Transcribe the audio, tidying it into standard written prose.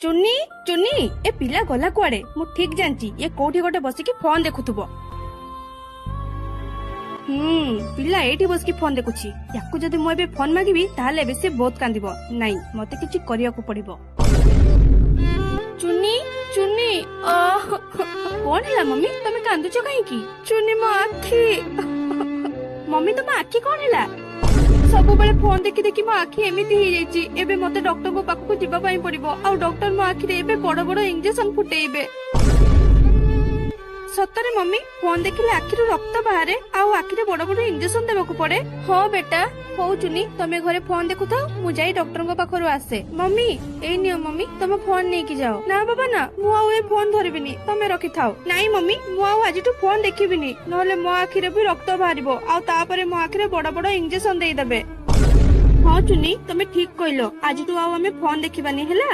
चुन्नी चुन्नी ए पिला गला कुआडे मु ठीक जानची ये कोठी गोटे बसिकी फोन देखुथुबो। पिला एठी बसिकी फोन देखुची याकू जदी मु एबे फोन मागिबी ताहाले एबे से बहुत कांदिबो नाही मते किछि करियाकू पड़िबो। चुन्नी चुन्नी कोन हैला मम्मी तमे कांदुचो काहे की? चुन्नी मो आखी मम्मी तुम आखी कोन हैला? सब बेले फोन देखि देखि मो आखी एमिति ही जाईची एबे मते डॉक्टर को पाखु जिबा पई पड़िबो आ डॉक्टर मो आखी रे एबे बड़ बड़ इंजेक्शन फुटेइबे। सतरे मम्मी फोन देखिले आखी रो रक्त बाहरे आ आखी रे बड़ बड़ इंजेक्शन देबाकू पड़े। हो बेटा हो चुनी तमे घरे फोन देखु थाओ मु जाई डॉक्टर को पाखरु आसे। मम्मी एई नियो मम्मी तमे फोन नै की जाओ। ना बाबा ना मु आ ए फोन धरिबिनी तमे रखि थाओ। नाई मम्मी मु आ आजिटू फोन देखिबिनी नहले मो आखी रे भी रक्त बाहरिबो आ तापरे मो आखी रे बड़ बड़ इंजेक्शन देई देबे। हां चुनी तमे ठीक कइलो आजिटू आ हमें फोन देखिबानी हैला।